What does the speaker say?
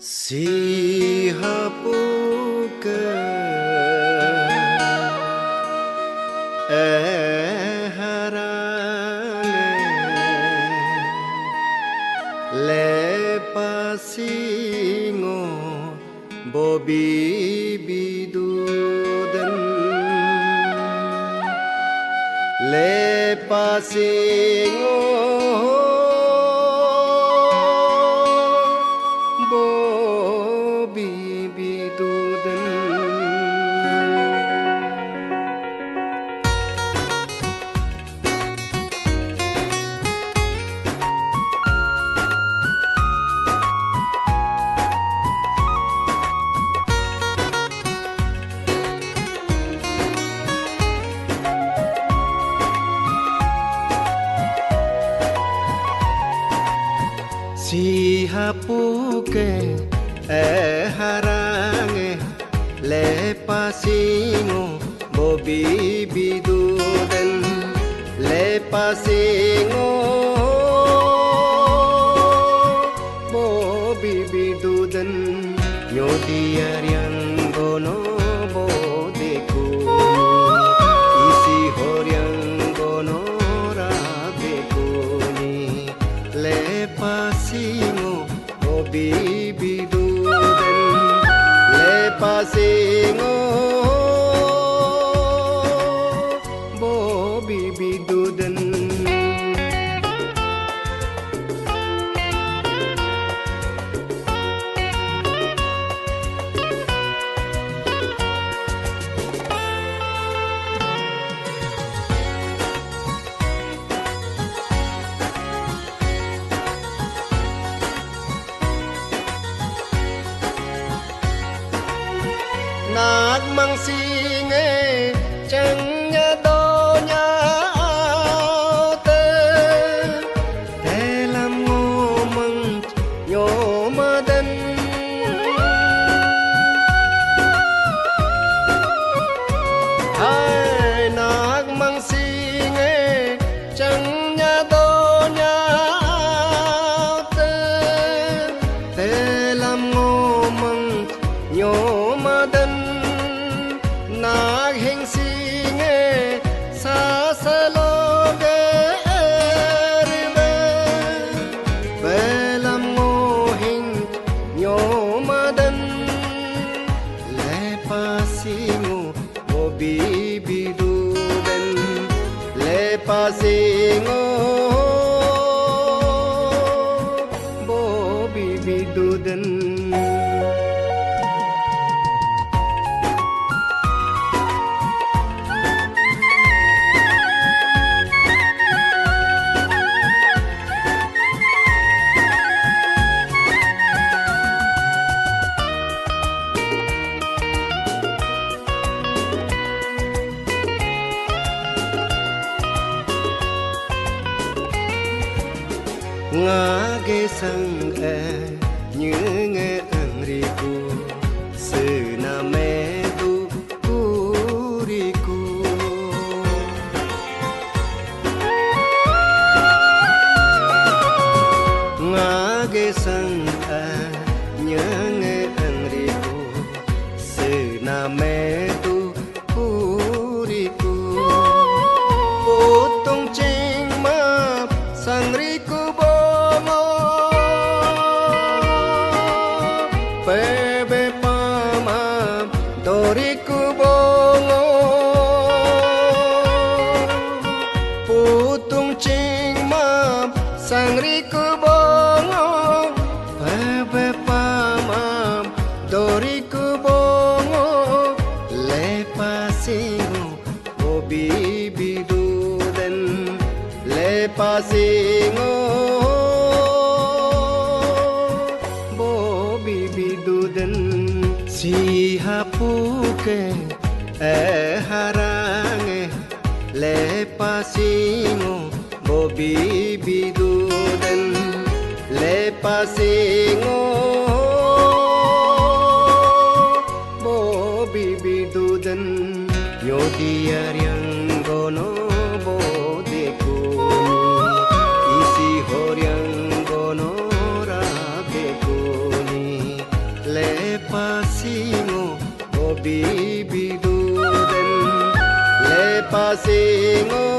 Sihapuka harange le pasingo bobi bidudan le pasingo Sihapuke harange le pasingo bobi bidudan le pasingo bobi bidudan nyodiar yang gono bodeku isi horyang gono rabeku ni le pasingo bobi bidudan le pasingo bobi bidudan nagmang singe changnya donya te telam ngomong nyomadan hai nagmang singe changnya donya te telam ngomong nyomadan naghing singe sasaloge erbe belam ngohing nyomadan le pasingo bobi bidudan le pasingo bobi bidudan ngage sang như nghe riku sename tu kuriku ngage sang như nghe riku sename tu kuriku potong cing ma sang riku bebe pama doriku bongo putung cing map sangriku bongo bebe pama doriku bongo le pasingo bobi bidudan le pasingo bidudan sihapuke harange le pasingo bobi bidudan le pasingo bobi bidudan nyodiar yang gono bodeku isi horyang gono rabeku ni pasingo